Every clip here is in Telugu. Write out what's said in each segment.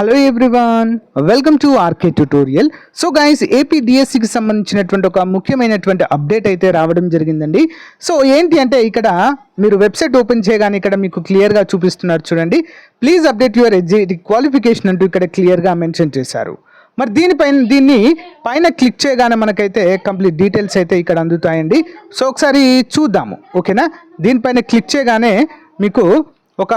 Hello everyone, welcome to RK tutorial. So guys, AP డిఎస్సికి సంబంధించినటువంటి ఒక ముఖ్యమైనటువంటి అప్డేట్ అయితే రావడం జరిగిందండి. సో ఏంటి అంటే ఇక్కడ మీరు వెబ్సైట్ ఓపెన్ చేయగానే ఇక్కడ మీకు క్లియర్గా చూపిస్తున్నారు చూడండి. ప్లీజ్ అప్డేట్ యువర్ ఎడ్జిటి క్వాలిఫికేషన్ అంటూ ఇక్కడ క్లియర్గా మెన్షన్ చేశారు. మరి దీన్ని పైన క్లిక్ చేయగానే మనకైతే కంప్లీట్ డీటెయిల్స్ అయితే ఇక్కడ అందుతాయండి. సో ఒకసారి చూద్దాము, ఓకేనా. దీనిపైన క్లిక్ చేయగానే మీకు ఒక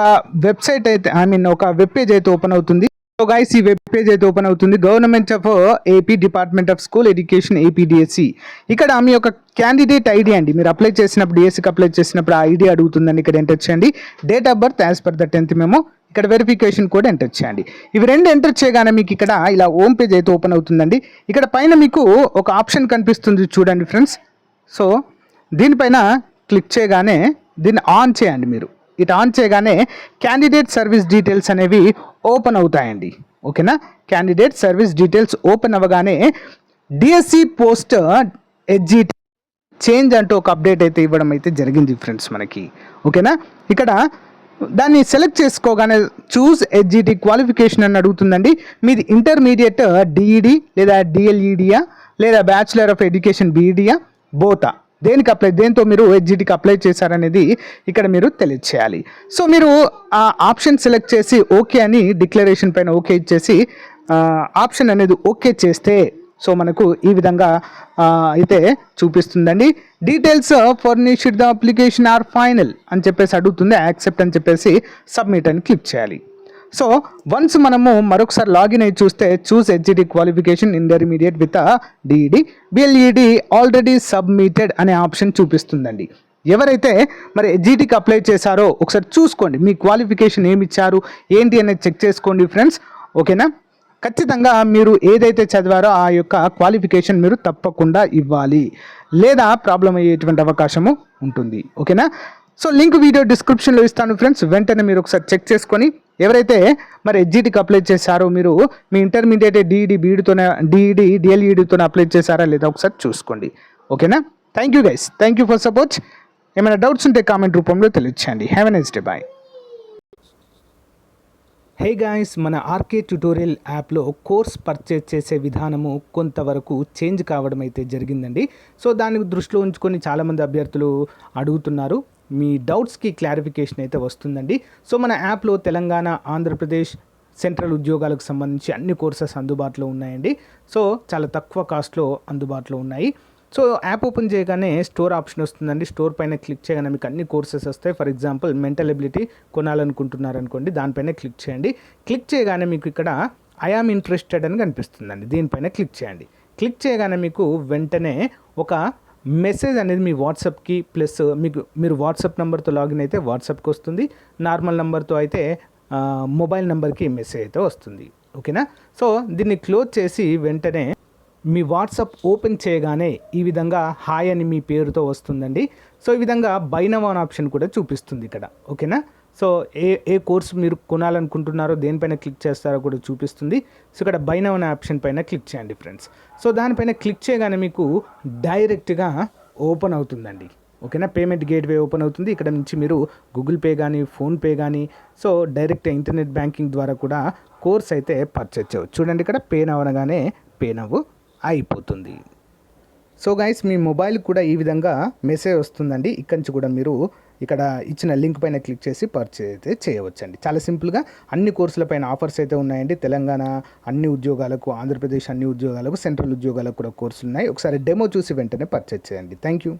వెబ్సైట్ అయితే ఒక వెబ్ పేజ్ అయితే ఓపెన్ అవుతుంది. సో గైస్, ఈ వెబ్ పేజ్ అయితే ఓపెన్ అవుతుంది. Government of AP department of school education APDSC. ఇక్కడ మీ యొక్క క్యాండిడేట్ ఐడి అండి, మీరు అప్లై చేసినప్పుడు డిఎస్సికి అప్లై చేసినప్పుడు ఆ ఐడి అడుగుతుందండి. ఇక్కడ ఎంటర్ చేయండి. Date of birth as per the 10th memo. ఇక్కడ వెరిఫికేషన్ కోడ్ ఎంటర్ చేయండి. ఇవి రెండు ఎంటర్ చేయగానే మీకు ఇక్కడ ఇలా హోమ్ పేజ్ అయితే ఓపెన్ అవుతుందండి. ఇక్కడ పైన మీకు ఒక ఆప్షన్ కనిపిస్తుంది చూడండి ఫ్రెండ్స్. సో దీనిపైన క్లిక్ చేయగానే దీన్ని ఆన్ చేయండి. మీరు ఇటు ఆన్ చేయగానే క్యాండిడేట్ సర్వీస్ డీటెయిల్స్ అనేవి ఓపెన్ అవుతాయండి, ఓకేనా. క్యాండిడేట్ సర్వీస్ డీటెయిల్స్ ఓపెన్ అవ్వగానే డిఎస్సి పోస్ట్ ఎడ్జిటి చేంజ్ అంటూ ఒక అప్డేట్ అయితే ఇవ్వడం అయితే జరిగింది ఫ్రెండ్స్ మనకి, ఓకేనా. ఇక్కడ దాన్ని సెలెక్ట్ చేసుకోగానే చూస్ ఎడ్జిటి క్వాలిఫికేషన్ అని అడుగుతుందండి. మీది ఇంటర్మీడియట్ డిఈడి లేదా డిఎల్ఈడియా లేదా బ్యాచులర్ ఆఫ్ ఎడ్యుకేషన్ బీఈడియా, బోతా, దేంతో మీరు ఎడ్జిటికి అప్లై చేశారనేది ఇక్కడ మీరు తెలియచేయాలి. సో మీరు ఆ ఆప్షన్ సెలెక్ట్ చేసి ఓకే అని డిక్లరేషన్ పైన ఓకే ఇచ్చేసి ఆప్షన్ అనేది ఓకే చేస్తే సో మనకు ఈ విధంగా అయితే చూపిస్తుందండి. Details furnished the application are final అని చెప్పేసి అడుగుతుంది. యాక్సెప్ట్ అని చెప్పేసి సబ్మిట్ అని క్లిక్ చేయాలి. సో వన్స్ మనము మరొకసారి లాగిన్ అయ్యి చూస్తే చూస్ SGT qualification intermediate with DEd BElEd already submitted అనే ఆప్షన్ చూపిస్తుందండి. ఎవరైతే మరి ఎడ్జిటికి అప్లై చేశారో ఒకసారి చూసుకోండి, మీ క్వాలిఫికేషన్ ఏమి ఇచ్చారు ఏంటి అనేది చెక్ చేసుకోండి ఫ్రెండ్స్, ఓకేనా. ఖచ్చితంగా మీరు ఏదైతే చదివారో ఆ యొక్క క్వాలిఫికేషన్ మీరు తప్పకుండా ఇవ్వాలి, లేదా ప్రాబ్లం అయ్యేటువంటి అవకాశము ఉంటుంది, ఓకేనా. సో లింక్ వీడియో డిస్క్రిప్షన్లో ఇస్తాను ఫ్రెండ్స్, వెంటనే మీరు ఒకసారి చెక్ చేసుకొని ఎవరైతే మరి ఎడ్జిటికి అప్లై చేశారో మీరు మీ ఇంటర్మీడియట్ డిఈడి బీఈడితోనే డిఈడి డిఎల్ఈడితోనే అప్లై చేశారా లేదా ఒకసారి చూసుకోండి, ఓకేనా. Thank you guys, thank you for support. ఏమైనా డౌట్స్ ఉంటే కామెంట్ రూపంలో తెలియచేయండి. Have a nice day, bye. Hey guys, మన ఆర్కే ట్యుటోరియల్ యాప్లో కోర్స్ పర్చేజ్ చేసే విధానము కొంతవరకు చేంజ్ కావడం అయితే జరిగిందండి. సో దానికి దృష్టిలో ఉంచుకొని చాలామంది అభ్యర్థులు అడుగుతున్నారు. మీ డౌట్స్కి క్లారిఫికేషన్ అయితే వస్తుందండి. సో మన యాప్లో తెలంగాణ, ఆంధ్రప్రదేశ్, సెంట్రల్ ఉద్యోగాలకు సంబంధించి అన్ని కోర్సెస్ అందుబాటులో ఉన్నాయండి. సో చాలా తక్కువ కాస్ట్లో అందుబాటులో ఉన్నాయి. సో యాప్ ఓపెన్ చేయగానే స్టోర్ ఆప్షన్ వస్తుందండి. స్టోర్ పైన క్లిక్ చేయగానే మీకు అన్ని కోర్సెస్ వస్తాయి. ఫర్ ఎగ్జాంపుల్ మెంటల్ ఎబిలిటీ కొనాలనుకుంటున్నారనుకోండి, దానిపైన క్లిక్ చేయండి. క్లిక్ చేయగానే మీకు ఇక్కడ ఐఆమ్ ఇంట్రెస్టెడ్ అని కనిపిస్తుందండి. దీనిపైన క్లిక్ చేయండి. క్లిక్ చేయగానే మీకు వెంటనే ఒక మెసేజ్ అనేది మీ వాట్సాప్కి ప్లస్ మీరు వాట్సాప్ నెంబర్తో లాగిన్ అయితే వాట్సాప్కి వస్తుంది. నార్మల్ నెంబర్తో అయితే మొబైల్ నెంబర్కి మెసేజ్ అయితే వస్తుంది, ఓకేనా. సో దీన్ని క్లోజ్ చేసి వెంటనే మీ వాట్సాప్ ఓపెన్ చేయగానే ఈ విధంగా హాయ్ అని మీ పేరుతో వస్తుందండి. సో ఈ విధంగా బై నౌ అనే ఆప్షన్ కూడా చూపిస్తుంది ఇక్కడ, ఓకేనా. సో ఏ కోర్స్ మీరు కొనాలనుకుంటున్నారో దేనిపైన క్లిక్ చేస్తారో కూడా చూపిస్తుంది. సో ఇక్కడ బై నౌ అనే ఆప్షన్ పైన క్లిక్ చేయండి ఫ్రెండ్స్. సో దానిపైన క్లిక్ చేయగానే మీకు డైరెక్ట్గా ఓపెన్ అవుతుందండి, ఓకేనా. పేమెంట్ గేట్వే ఓపెన్ అవుతుంది. ఇక్కడ నుంచి మీరు గూగుల్ పే కానీ ఫోన్పే కానీ సో డైరెక్ట్ ఇంటర్నెట్ బ్యాంకింగ్ ద్వారా కూడా కోర్స్ అయితే పర్చేజ్ చేయవచ్చు. చూడండి, ఇక్కడ పే నౌ అనగానే పే నౌ అయిపోతుంది. సో గైస్, మీ మొబైల్ కూడా ఈ విధంగా మెసేజ్ వస్తుందండి. ఇక్కడి నుంచి కూడా మీరు ఇక్కడ ఇచ్చిన లింక్ పైన క్లిక్ చేసి పర్చేజ్ అయితే చేయవచ్చండి. చాలా సింపుల్గా అన్ని కోర్సులపైన ఆఫర్స్ అయితే ఉన్నాయండి. తెలంగాణ అన్ని ఉద్యోగాలకు, ఆంధ్రప్రదేశ్ అన్ని ఉద్యోగాలకు, సెంట్రల్ ఉద్యోగాలకు కూడా కోర్సులు ఉన్నాయి. ఒకసారి డెమో చూసి వెంటనే పర్చేజ్ చేయండి. Thank you.